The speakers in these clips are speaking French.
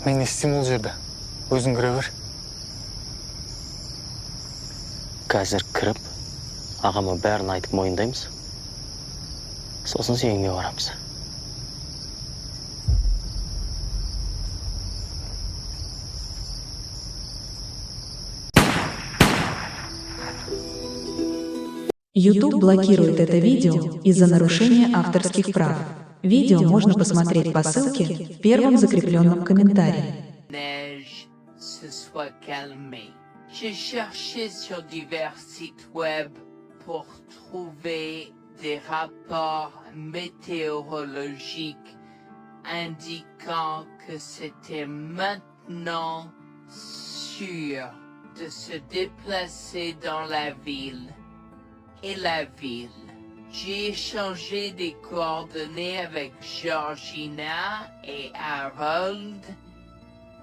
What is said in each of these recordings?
Мен не істеймін ол жерде? Өзің кіре бер. Қазір кіріп, ағама бәрін айтып мойындаймыз. Сосын сеніңе барамыз. YouTube блокирует это видео из-за нарушения авторских прав. Видео можно посмотреть по ссылке в первом закрепленном комментарии. Neige se soit calmée. J'ai cherché sur divers sites web pour trouver des rapports météorologiques indiquant que c'était maintenant sûr de se déplacer dans la ville. Et la ville. J'ai échangé des coordonnées avec Georgina et Harold,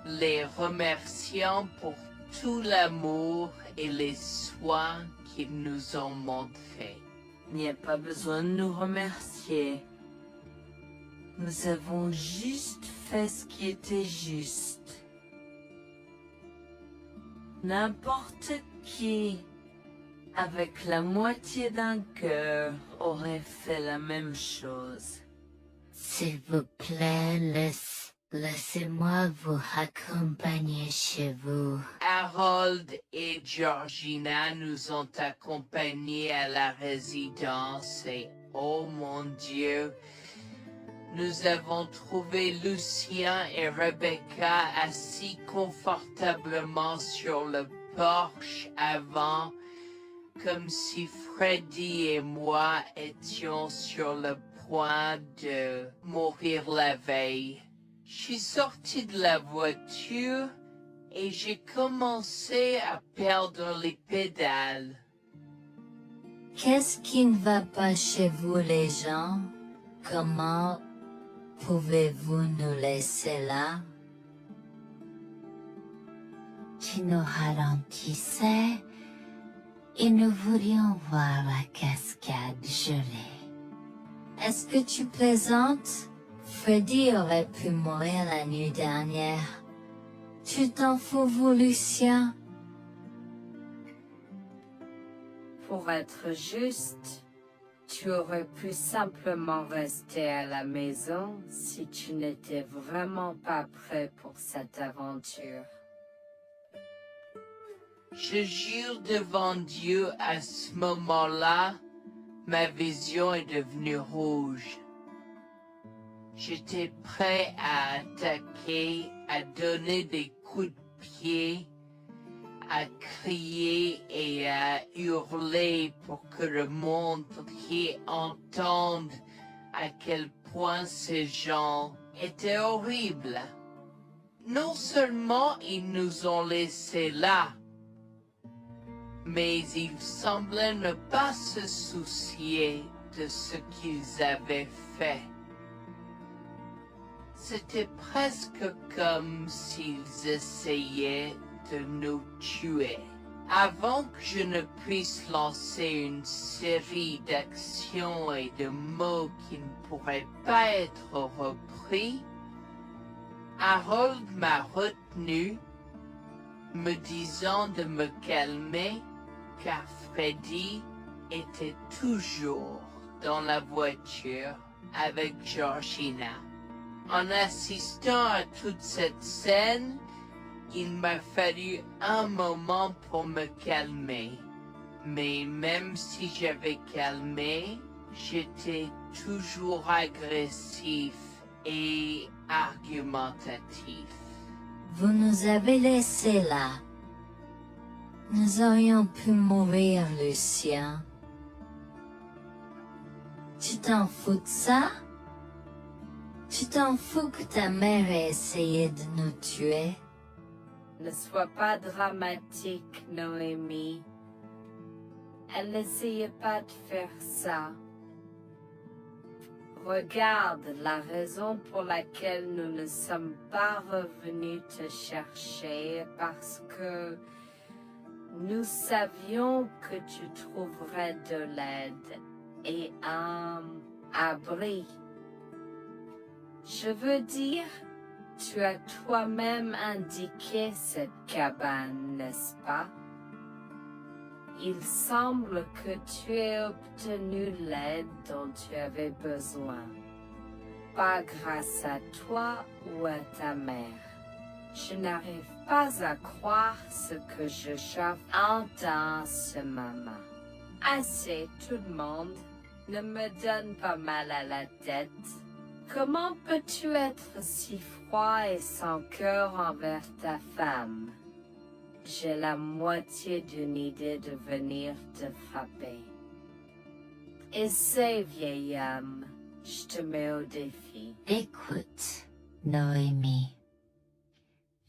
les remerciant pour tout l'amour et les soins qu'ils nous ont montrés. Il n'y a pas besoin de nous remercier. Nous avons juste fait ce qui était juste. N'importe qui, avec la moitié d'un cœur, aurait fait la même chose. S'il vous plaît, laissez-moi vous accompagner chez vous. Harold et Georgina nous ont accompagnés à la résidence et, oh mon Dieu, nous avons trouvé Lucien et Rebecca assis confortablement sur le porche avant, comme si Freddy et moi étions sur le point de mourir la veille. Je suis sorti de la voiture et j'ai commencé à perdre les pédales. Qu'est-ce qui ne va pas chez vous, les gens? Comment pouvez-vous nous laisser là? Tu nous ralentissais et nous voulions voir la cascade gelée. Est-ce que tu plaisantes? Freddy aurait pu mourir la nuit dernière. Tu t'en fous, vous, Lucien? Pour être juste, tu aurais pu simplement rester à la maison si tu n'étais vraiment pas prêt pour cette aventure. Je jure devant Dieu, à ce moment-là, ma vision est devenue rouge. J'étais prêt à attaquer, à donner des coups de pied, à crier et à hurler pour que le monde entier entende à quel point ces gens étaient horribles. Non seulement ils nous ont laissés là, mais ils semblaient ne pas se soucier de ce qu'ils avaient fait. C'était presque comme s'ils essayaient de nous tuer. Avant que je ne puisse lancer une série d'actions et de mots qui ne pourraient pas être repris, Harold m'a retenu, me disant de me calmer, car Freddy était toujours dans la voiture avec Georgina. En assistant à toute cette scène, il m'a fallu un moment pour me calmer. Mais même si j'avais calmé, j'étais toujours agressif et argumentatif. Vous nous avez laissés là. Nous aurions pu mourir, Lucien. Tu t'en fous de ça? Tu t'en fous que ta mère ait essayé de nous tuer? Ne sois pas dramatique, Noémie. Elle n'essayait pas de faire ça. Regarde la raison pour laquelle nous ne sommes pas revenus te chercher, parce que nous savions que tu trouverais de l'aide et un abri. Je veux dire, Tu as toi-même indiqué cette cabane, n'est-ce pas? Il semble que tu aies obtenu l'aide dont tu avais besoin. Pas grâce à toi ou à ta mère. Je n'arrive pas à croire ce que je entends ce moment. Assez, tout le monde. Ne me donne pas mal à la tête. Comment peux-tu être si froid et sans cœur envers ta femme? J'ai la moitié d'une idée de venir te frapper. Essaie, vieil homme. Je te mets au défi. Écoute, Noémie.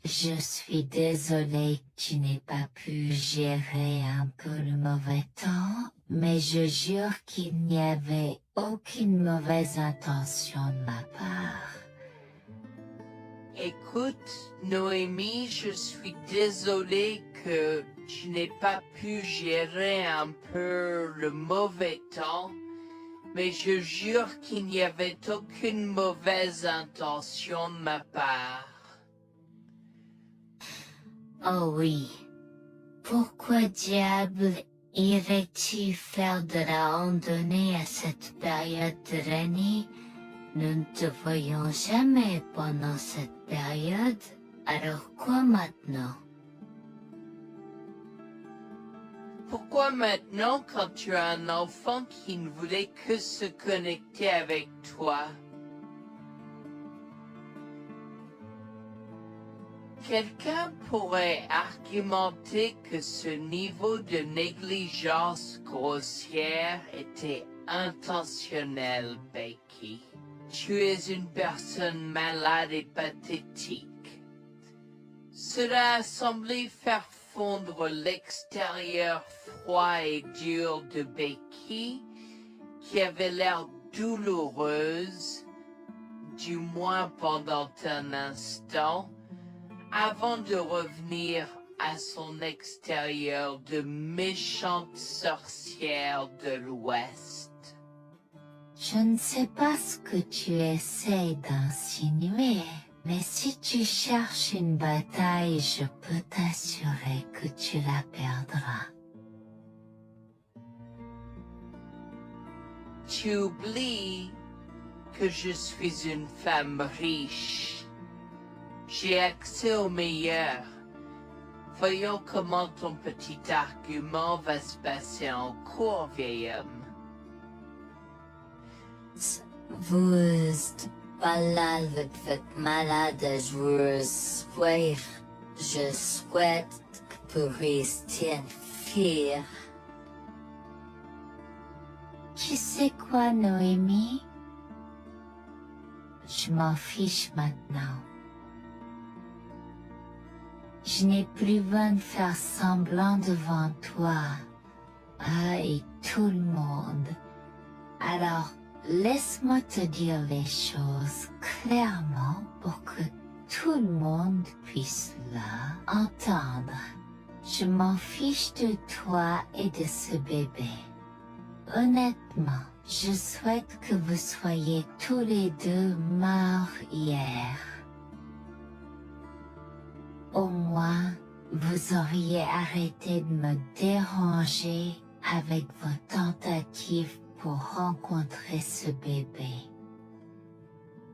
Je suis désolée que tu n'aies pas pu gérer un peu le mauvais temps, mais je jure qu'il n'y avait aucune mauvaise intention de ma part. Écoute, Noémie, je suis désolée que je n'ai pas pu gérer un peu le mauvais temps, mais je jure qu'il n'y avait aucune mauvaise intention de ma part. Oh oui. Pourquoi diable irais-tu faire de la randonnée à cette période de l'année? Nous ne te voyons jamais pendant cette période, alors quoi maintenant? Pourquoi maintenant quand tu as un enfant qui ne voulait que se connecter avec toi? Quelqu'un pourrait argumenter que ce niveau de négligence grossière était intentionnel, Becky. Tu es une personne malade et pathétique. Cela a semblé faire fondre l'extérieur froid et dur de Becky, qui avait l'air douloureuse, du moins pendant un instant, avant de revenir à son extérieur de méchante sorcière de l'Ouest. Je ne sais pas ce que tu essaies d'insinuer, mais si tu cherches une bataille, je peux t'assurer que tu la perdras. Tu oublies que je suis une femme riche. J'ai accès au meilleur. Voyons comment ton petit argument va se passer en cours, vieil homme. Vous êtes malade avec votre malade, je souhaite que vous restiez fiers. Tu sais quoi, Noémie? Je m'en fiche maintenant. Je n'ai plus besoin de faire semblant devant toi et tout le monde. Alors, laisse-moi te dire les choses clairement pour que tout le monde puisse entendre. Je m'en fiche de toi et de ce bébé. Honnêtement, je souhaite que vous soyez tous les deux morts hier. Au moins, vous auriez arrêté de me déranger avec vos tentatives pour rencontrer ce bébé.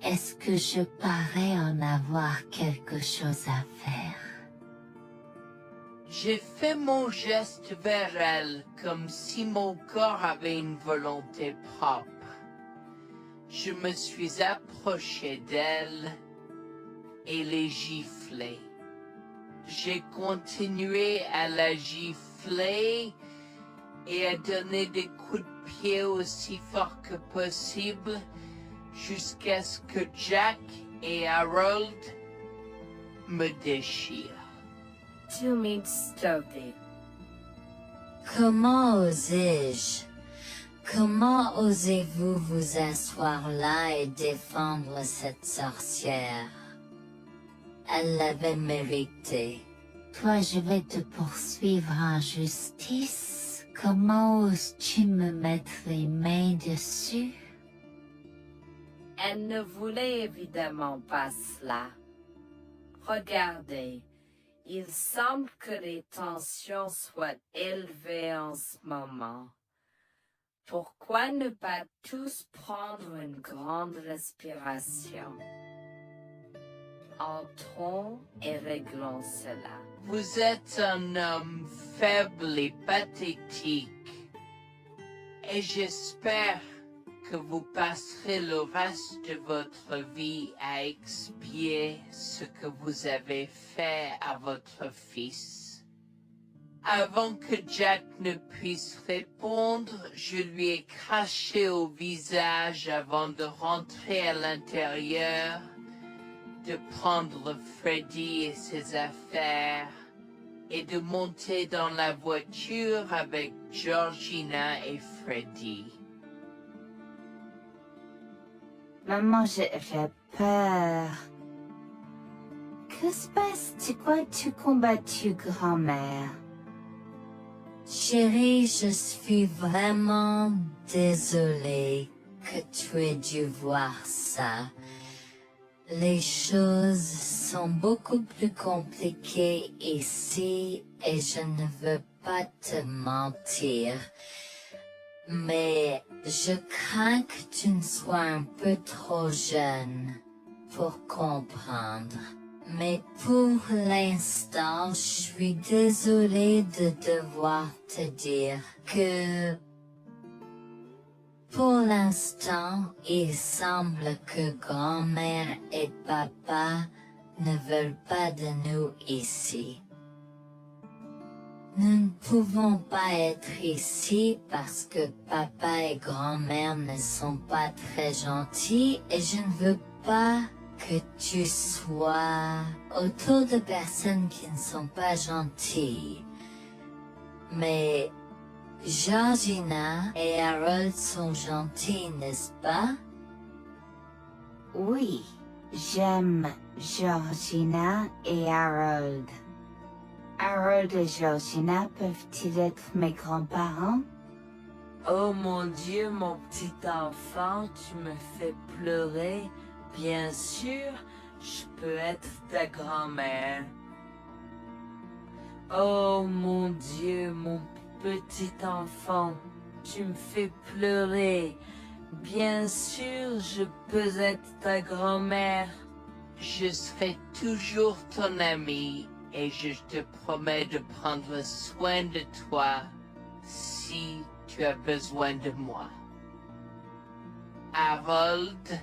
Est-ce que je parais en avoir quelque chose à faire? J'ai fait mon geste vers elle comme si mon corps avait une volonté propre. Je me suis approché d'elle et l'ai giflée. J'ai continué à la gifler et à donner des coups de pied aussi fort que possible jusqu'à ce que Jack et Harold me déchirent. Tu m'instaudes. Comment osais-je? Comment osez-vous vous asseoir là et défendre cette sorcière? Elle l'avait mérité. Toi, je vais te poursuivre en justice. Comment oses-tu me mettre les mains dessus? Elle ne voulait évidemment pas cela. Regardez, il semble que les tensions soient élevées en ce moment. Pourquoi ne pas tous prendre une grande respiration? Entrons et réglons cela. Vous êtes un homme faible et pathétique. Et j'espère que vous passerez le reste de votre vie à expier ce que vous avez fait à votre fils. Avant que Jack ne puisse répondre, je lui ai craché au visage avant de rentrer à l'intérieur, de prendre Freddy et ses affaires, et de monter dans la voiture avec Georgina et Freddy. Maman, j'ai peur. Que se passe-t-il? Pourquoi tu combattu, grand-mère? Chérie, je suis vraiment désolée que tu aies dû voir ça. Les choses sont beaucoup plus compliquées ici et je ne veux pas te mentir. Mais je crains que tu ne sois un peu trop jeune pour comprendre. Mais pour l'instant, je suis désolée de devoir te dire que pour l'instant, il semble que grand-mère et papa ne veulent pas de nous ici. Nous ne pouvons pas être ici parce que papa et grand-mère ne sont pas très gentils et je ne veux pas que tu sois autour de personnes qui ne sont pas gentilles. Mais Georgina et Harold sont gentils, n'est-ce pas? Oui, j'aime Georgina et Harold. Harold et Georgina peuvent-ils être mes grands-parents? Oh mon Dieu, mon petit enfant, tu me fais pleurer. Bien sûr, je peux être ta grand-mère. Oh mon Dieu, mon petit enfant, tu me fais pleurer. Bien sûr, je peux être ta grand-mère. Je serai toujours ton ami et je te promets de prendre soin de toi si tu as besoin de moi. Harold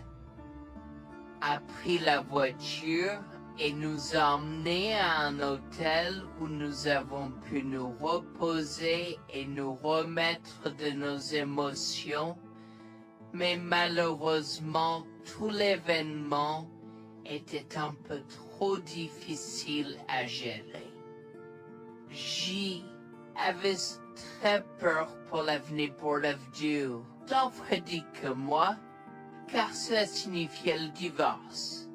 a pris la voiture et nous a emmenés à un hôtel où nous avons pu nous reposer et nous remettre de nos émotions, mais malheureusement tout l'événement était un peu trop difficile à gérer. J'y avais très peur pour l'avenir Board of Dew, tant Freddy que moi, car cela signifiait le divorce.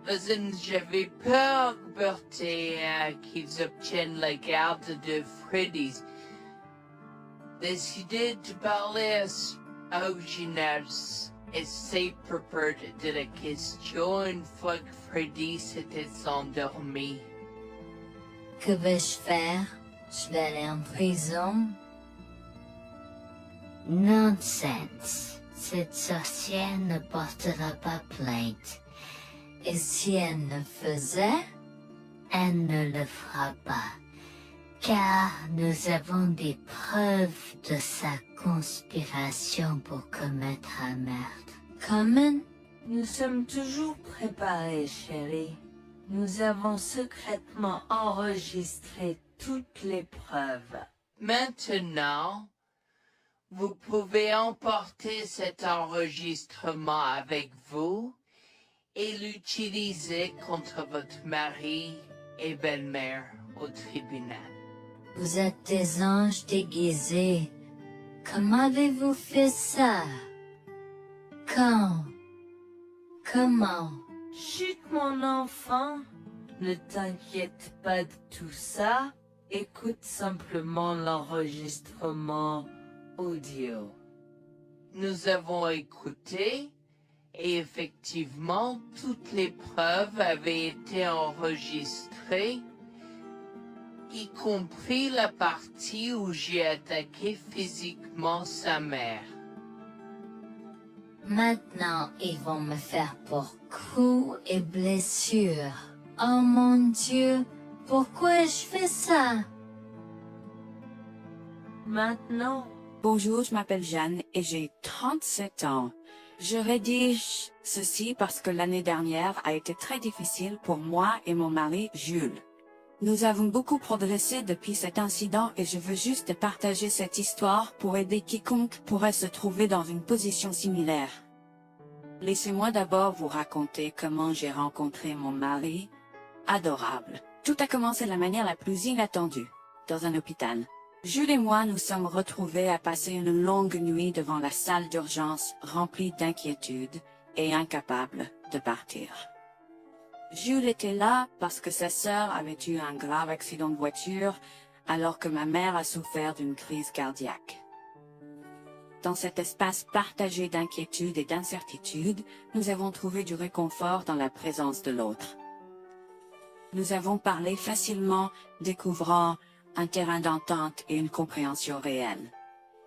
Mais j'avais peur, Bertie, qu'ils obtiennent la garde de Freddy. Décidé de parler au gymnase et ses propos de la question une fois que Freddy s'était endormi. Que vais-je faire? Je vais aller en prison? Nonsense. Cette sorcière ne portera pas plainte. Et si elle le faisait, elle ne le fera pas. Car nous avons des preuves de sa conspiration pour commettre un meurtre. Comment? Nous sommes toujours préparés, chérie. Nous avons secrètement enregistré toutes les preuves. Maintenant, vous pouvez emporter cet enregistrement avec vous et l'utiliser contre votre mari et belle-mère au tribunal. Vous êtes des anges déguisés. Comment avez-vous fait ça? Quand? Comment? Chut, mon enfant, ne t'inquiète pas de tout ça. Écoute simplement l'enregistrement audio. Nous avons écouté Et effectivement, toutes les preuves avaient été enregistrées, y compris la partie où j'ai attaqué physiquement sa mère. Maintenant, ils vont me faire pour coups et blessures. Oh mon Dieu, pourquoi je fais ça? Maintenant. Bonjour, je m'appelle Jeanne et j'ai 37 ans. Je rédige ceci parce que l'année dernière a été très difficile pour moi et mon mari Jules. Nous avons beaucoup progressé depuis cet incident et je veux juste partager cette histoire pour aider quiconque pourrait se trouver dans une position similaire. Laissez-moi d'abord vous raconter comment j'ai rencontré mon mari, adorable. Tout a commencé de la manière la plus inattendue, dans un hôpital. Jules et moi nous sommes retrouvés à passer une longue nuit devant la salle d'urgence remplie d'inquiétude et incapables de partir. Jules était là parce que sa sœur avait eu un grave accident de voiture alors que ma mère a souffert d'une crise cardiaque. Dans cet espace partagé d'inquiétude et d'incertitude, nous avons trouvé du réconfort dans la présence de l'autre. Nous avons parlé facilement, découvrant un terrain d'entente et une compréhension réelle.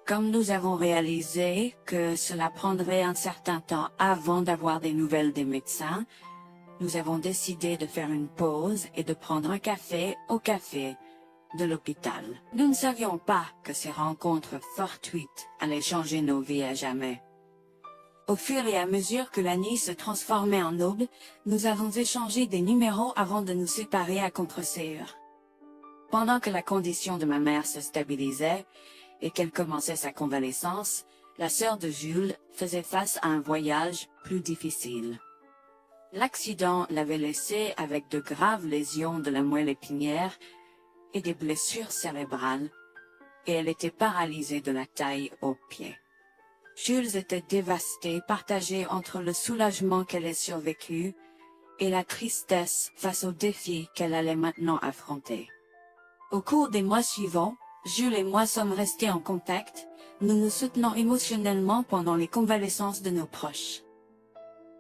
Comme nous avons réalisé que cela prendrait un certain temps avant d'avoir des nouvelles des médecins, nous avons décidé de faire une pause et de prendre un café au café de l'hôpital. Nous ne savions pas que ces rencontres fortuites allaient changer nos vies à jamais. Au fur et à mesure que la nuit se transformait en aube, nous avons échangé des numéros avant de nous séparer à contre-sœur. Pendant que la condition de ma mère se stabilisait et qu'elle commençait sa convalescence, la sœur de Jules faisait face à un voyage plus difficile. L'accident l'avait laissée avec de graves lésions de la moelle épinière et des blessures cérébrales, et elle était paralysée de la taille aux pieds. Jules était dévasté, partagé entre le soulagement qu'elle ait survécu et la tristesse face aux défis qu'elle allait maintenant affronter. Au cours des mois suivants, Jules et moi sommes restés en contact, nous nous soutenons émotionnellement pendant les convalescences de nos proches.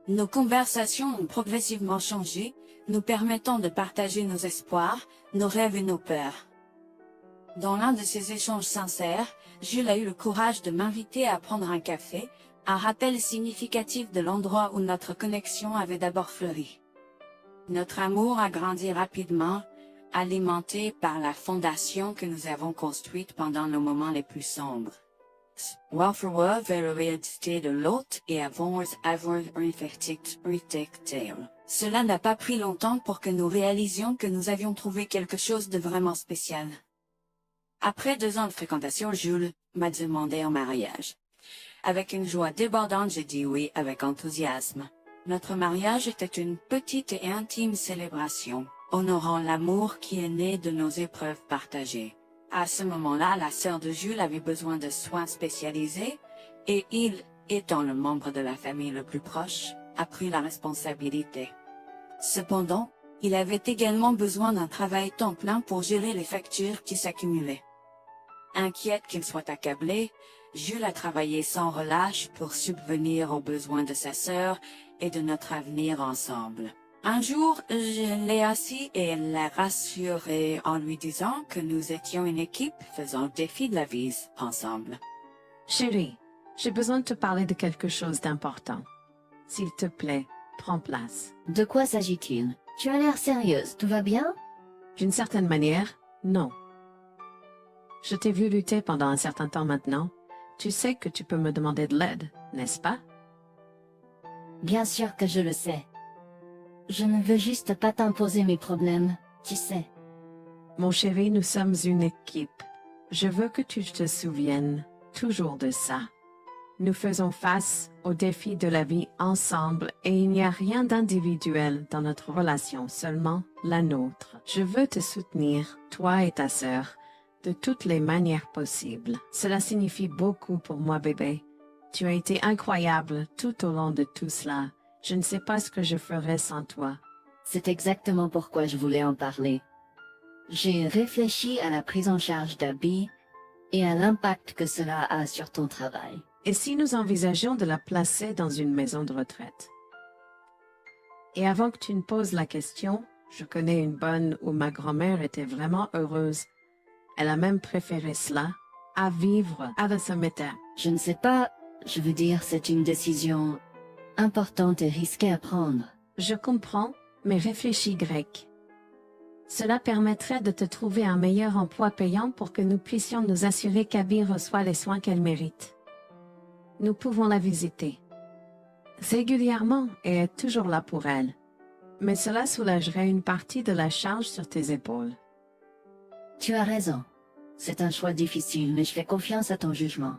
Nos conversations ont progressivement changé, nous permettant de partager nos espoirs, nos rêves et nos peurs. Dans l'un de ces échanges sincères, Jules a eu le courage de m'inviter à prendre un café, un rappel significatif de l'endroit où notre connexion avait d'abord fleuri. Notre amour a grandi rapidement, alimenté par la fondation que nous avons construite pendant nos moments les plus sombres. Welfare vers l'identité de l'autre et avons avoir réfléchi. Cela n'a pas pris longtemps pour que nous réalisions que nous avions trouvé quelque chose de vraiment spécial. Après 2 ans de fréquentation, Jules m'a demandé en mariage. Avec une joie débordante, j'ai dit oui avec enthousiasme. Notre mariage était une petite et intime célébration, honorant l'amour qui est né de nos épreuves partagées. À ce moment-là, la sœur de Jules avait besoin de soins spécialisés, et il, étant le membre de la famille le plus proche, a pris la responsabilité. Cependant, il avait également besoin d'un travail temps plein pour gérer les factures qui s'accumulaient. Inquiète qu'il soit accablé, Jules a travaillé sans relâche pour subvenir aux besoins de sa sœur et de notre avenir ensemble. Un jour, je l'ai assis et l'ai rassuré en lui disant que nous étions une équipe faisant le défi de la vie ensemble. Chérie, j'ai besoin de te parler de quelque chose d'important. S'il te plaît, prends place. De quoi s'agit-il? Tu as l'air sérieuse, tout va bien? D'une certaine manière, non. Je t'ai vu lutter pendant un certain temps maintenant. Tu sais que tu peux me demander de l'aide, n'est-ce pas? Bien sûr que je le sais. Je ne veux juste pas t'imposer mes problèmes, tu sais. Mon chéri, nous sommes une équipe. Je veux que tu te souviennes toujours de ça. Nous faisons face aux défis de la vie ensemble et il n'y a rien d'individuel dans notre relation, seulement la nôtre. Je veux te soutenir, toi et ta sœur, de toutes les manières possibles. Cela signifie beaucoup pour moi, bébé. Tu as été incroyable tout au long de tout cela. Je ne sais pas ce que je ferais sans toi. C'est exactement pourquoi je voulais en parler. J'ai réfléchi à la prise en charge d'Abby et à l'impact que cela a sur ton travail. Et si nous envisageons de la placer dans une maison de retraite? Et avant que tu ne poses la question, je connais une bonne où ma grand-mère était vraiment heureuse. Elle a même préféré cela à vivre à la cimetière. Je ne sais pas, je veux dire, c'est une décision importante et risquée à prendre. Je comprends, mais réfléchis grec. Cela permettrait de te trouver un meilleur emploi payant pour que nous puissions nous assurer qu'Abby reçoit les soins qu'elle mérite. Nous pouvons la visiter régulièrement et être toujours là pour elle. Mais cela soulagerait une partie de la charge sur tes épaules. Tu as raison. C'est un choix difficile, mais je fais confiance à ton jugement.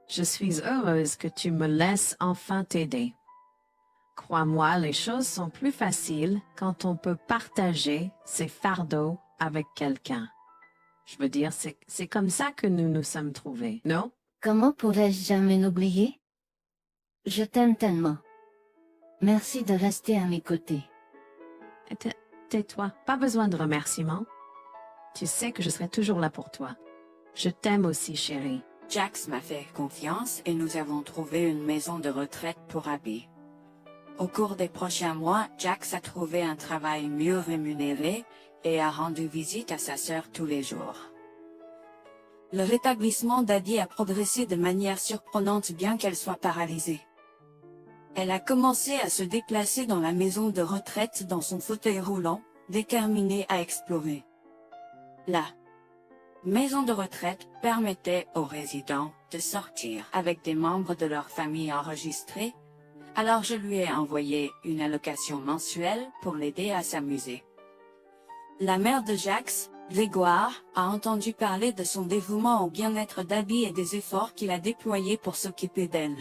Je suis heureuse que tu me laisses enfin t'aider. Crois-moi, les choses sont plus faciles quand on peut partager ses fardeaux avec quelqu'un. Je veux dire, c'est comme ça que nous nous sommes trouvés, non? Comment pourrais-je jamais l'oublier? Je t'aime tellement. Merci de rester à mes côtés. Tais-toi, pas besoin de remerciements. Tu sais que je serai toujours là pour toi. Je t'aime aussi, chérie. Jax m'a fait confiance et nous avons trouvé une maison de retraite pour Abby. Au cours des prochains mois, Jax a trouvé un travail mieux rémunéré et a rendu visite à sa sœur tous les jours. Le rétablissement d'Abby a progressé de manière surprenante bien qu'elle soit paralysée. Elle a commencé à se déplacer dans la maison de retraite dans son fauteuil roulant, déterminée à explorer. La maison de retraite permettait aux résidents de sortir avec des membres de leur famille enregistrés, alors je lui ai envoyé une allocation mensuelle pour l'aider à s'amuser. La mère de Jax, Grégoire, a entendu parler de son dévouement au bien-être d'Abby et des efforts qu'il a déployés pour s'occuper d'elle.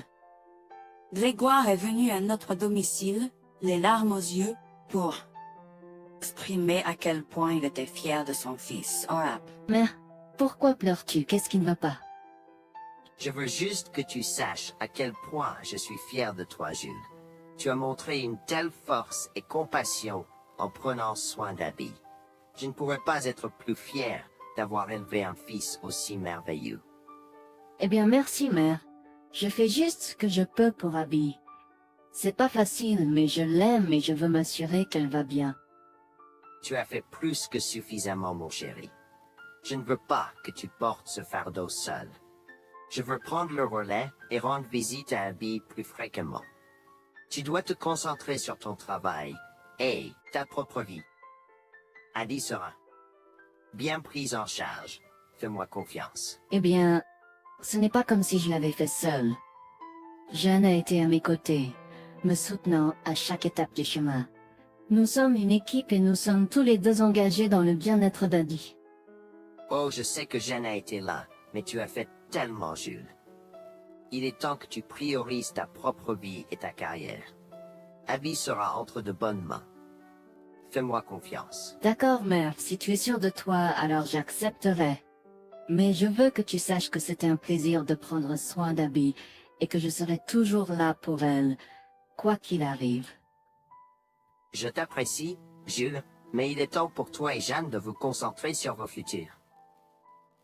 Grégoire est venu à notre domicile, les larmes aux yeux, pour exprimer à quel point il était fier de son fils, Orap. Mère, pourquoi pleures-tu? Qu'est-ce qui ne va pas? Je veux juste que tu saches à quel point je suis fier de toi, Jules. Tu as montré une telle force et compassion en prenant soin d'Abby. Je ne pourrais pas être plus fier d'avoir élevé un fils aussi merveilleux. Eh bien, merci, mère. Je fais juste ce que je peux pour Abby. C'est pas facile, mais je l'aime et je veux m'assurer qu'elle va bien. Tu as fait plus que suffisamment, mon chéri. Je ne veux pas que tu portes ce fardeau seul. Je veux prendre le relais et rendre visite à Abby plus fréquemment. Tu dois te concentrer sur ton travail et ta propre vie. Abby sera bien prise en charge. Fais-moi confiance. Eh bien, ce n'est pas comme si je l'avais fait seule. Jeanne a été à mes côtés, me soutenant à chaque étape du chemin. Nous sommes une équipe et nous sommes tous les deux engagés dans le bien-être d'Abby. Oh, je sais que Jeanne a été là, mais tu as fait tellement, Jules. Il est temps que tu priorises ta propre vie et ta carrière. Abby sera entre de bonnes mains. Fais-moi confiance. D'accord, mère, si tu es sûre de toi, alors j'accepterai. Mais je veux que tu saches que c'était un plaisir de prendre soin d'Abby et que je serai toujours là pour elle, quoi qu'il arrive. Je t'apprécie, Jules, mais il est temps pour toi et Jeanne de vous concentrer sur vos futurs.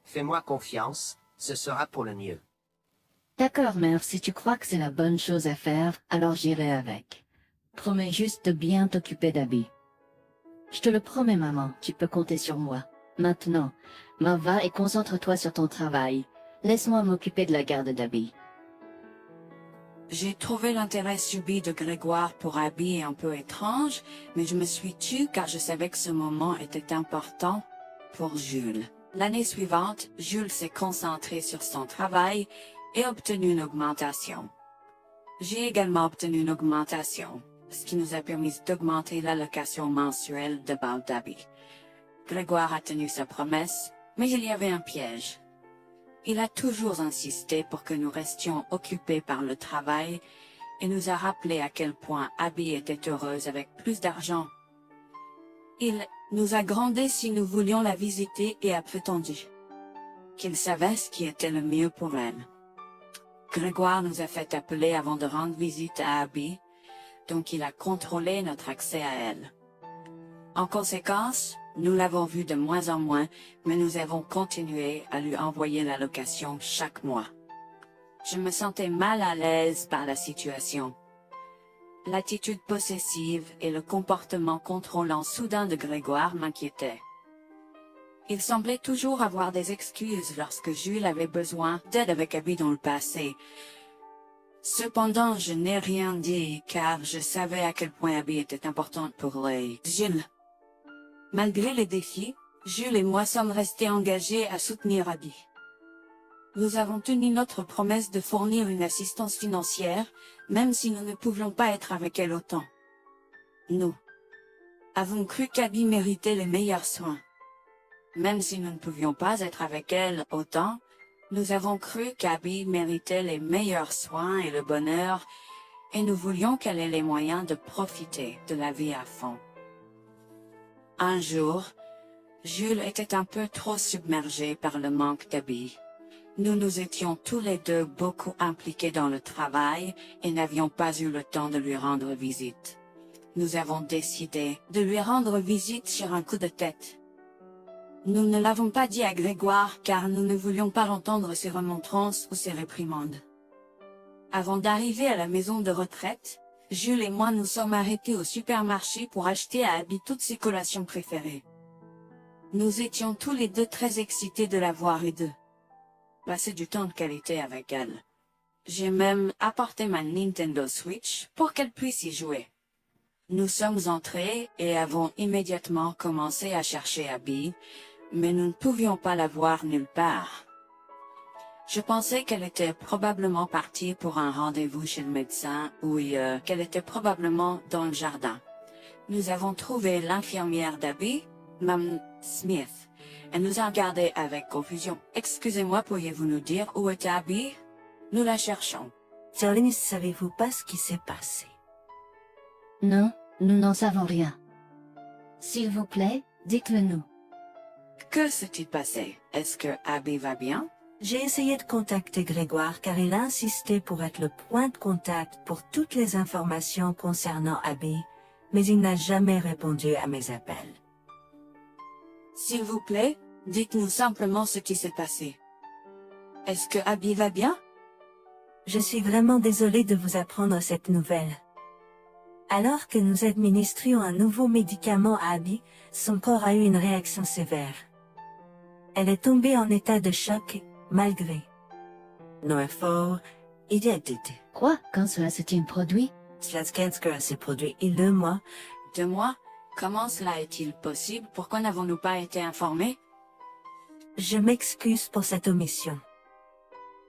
Fais-moi confiance, ce sera pour le mieux. D'accord, mère, si tu crois que c'est la bonne chose à faire, alors j'irai avec. Promets juste de bien t'occuper d'Abby. Je te le promets, maman, tu peux compter sur moi. Maintenant, m'en va et concentre-toi sur ton travail. Laisse-moi m'occuper de la garde d'Abby. J'ai trouvé l'intérêt subi de Grégoire pour Abby un peu étrange, mais je me suis tue car je savais que ce moment était important pour Jules. L'année suivante, Jules s'est concentré sur son travail et obtenu une augmentation. J'ai également obtenu une augmentation, ce qui nous a permis d'augmenter l'allocation mensuelle de base d'Abby. Grégoire a tenu sa promesse, mais il y avait un piège. Il a toujours insisté pour que nous restions occupés par le travail et nous a rappelé à quel point Abby était heureuse avec plus d'argent. Il nous a grondé si nous voulions la visiter et a prétendu qu'il savait ce qui était le mieux pour elle. Grégoire nous a fait appeler avant de rendre visite à Abby, donc il a contrôlé notre accès à elle. En conséquence, nous l'avons vue de moins en moins, mais nous avons continué à lui envoyer l'allocation chaque mois. Je me sentais mal à l'aise par la situation. L'attitude possessive et le comportement contrôlant soudain de Grégoire m'inquiétaient. Il semblait toujours avoir des excuses lorsque Jules avait besoin d'aide avec Abby dans le passé. Cependant, je n'ai rien dit car je savais à quel point Abby était importante pour les Jules. Malgré les défis, Jules et moi sommes restés engagés à soutenir Abby. Nous avons tenu notre promesse de fournir une assistance financière, même si nous ne pouvions pas être avec elle autant. Nous avons cru qu'Abby méritait les meilleurs soins. Même si nous ne pouvions pas être avec elle autant, nous avons cru qu'Abby méritait les meilleurs soins et le bonheur, et nous voulions qu'elle ait les moyens de profiter de la vie à fond. Un jour, Jules était un peu trop submergé par le manque d'Abby. Nous nous étions tous les deux beaucoup impliqués dans le travail et n'avions pas eu le temps de lui rendre visite. Nous avons décidé de lui rendre visite sur un coup de tête. Nous ne l'avons pas dit à Grégoire car nous ne voulions pas entendre ses remontrances ou ses réprimandes. Avant d'arriver à la maison de retraite, Jules et moi nous sommes arrêtés au supermarché pour acheter à Abby toutes ses collations préférées. Nous étions tous les deux très excités de la voir et de passer du temps de qualité avec elle. J'ai même apporté ma Nintendo Switch pour qu'elle puisse y jouer. Nous sommes entrés et avons immédiatement commencé à chercher Abby, mais nous ne pouvions pas la voir nulle part. Je pensais qu'elle était probablement partie pour un rendez-vous chez le médecin ou qu'elle était probablement dans le jardin. Nous avons trouvé l'infirmière d'Abby, Mme Smith. Elle nous a regardés avec confusion. « Excusez-moi, pourriez-vous nous dire où est Abby? Nous la cherchons. » Charlie, savez-vous pas ce qui s'est passé? Non, nous n'en savons rien. S'il vous plaît, dites-le nous. Que s'est-il passé? Est-ce que Abby va bien? J'ai essayé de contacter Grégoire car il a insisté pour être le point de contact pour toutes les informations concernant Abby, mais il n'a jamais répondu à mes appels. S'il vous plaît, dites-nous simplement ce qui s'est passé. Est-ce que Abby va bien? Je suis vraiment désolée de vous apprendre cette nouvelle. Alors que nous administrions un nouveau médicament à Abby, son corps a eu une réaction sévère. Elle est tombée en état de choc, malgré nos efforts et d'aide. Quoi? Quand cela s'est-il produit? Cela s'est produit il y a 2 mois. 2 mois? Comment cela est-il possible? Pourquoi n'avons-nous pas été informés? Je m'excuse pour cette omission.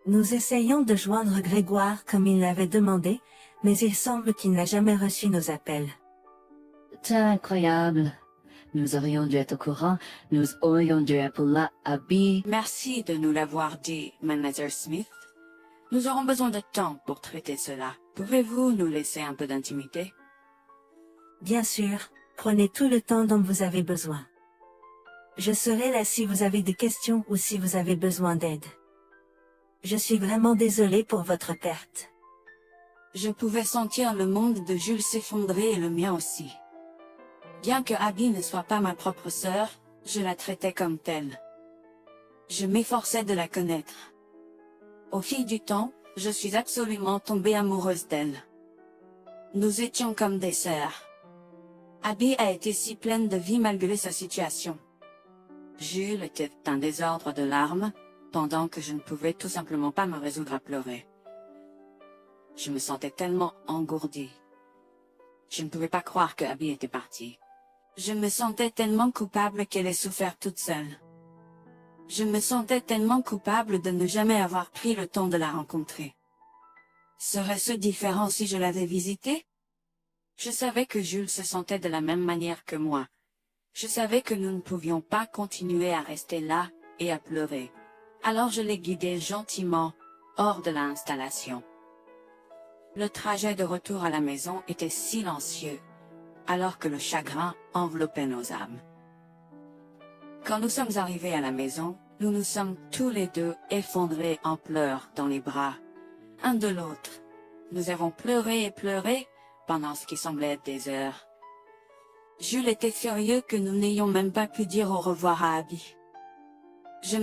Nous essayons de joindre Grégoire comme il l'avait demandé, mais il semble qu'il n'a jamais reçu nos appels. C'est incroyable. Nous aurions dû être au courant, nous aurions dû appeler Abby. Merci de nous l'avoir dit, Manager Smith. Nous aurons besoin de temps pour traiter cela. Pouvez-vous nous laisser un peu d'intimité? Bien sûr, prenez tout le temps dont vous avez besoin. Je serai là si vous avez des questions ou si vous avez besoin d'aide. Je suis vraiment désolée pour votre perte. Je pouvais sentir le monde de Jules s'effondrer et le mien aussi. Bien que Abby ne soit pas ma propre sœur, je la traitais comme telle. Je m'efforçais de la connaître. Au fil du temps, je suis absolument tombée amoureuse d'elle. Nous étions comme des sœurs. Abby a été si pleine de vie malgré sa situation. Jules était un désordre de larmes, pendant que je ne pouvais tout simplement pas me résoudre à pleurer. Je me sentais tellement engourdie. Je ne pouvais pas croire que Abby était partie. Je me sentais tellement coupable qu'elle ait souffert toute seule. Je me sentais tellement coupable de ne jamais avoir pris le temps de la rencontrer. Serait-ce différent si je l'avais visitée? Je savais que Jules se sentait de la même manière que moi. Je savais que nous ne pouvions pas continuer à rester là et à pleurer. Alors je l'ai guidée gentiment hors de l'installation. Le trajet de retour à la maison était silencieux, alors que le chagrin enveloppait nos âmes. Quand nous sommes arrivés à la maison, nous nous sommes tous les deux effondrés en pleurs dans les bras, un de l'autre. Nous avons pleuré et pleuré pendant ce qui semblait être des heures. Jules était furieux que nous n'ayons même pas pu dire au revoir à Abby. Je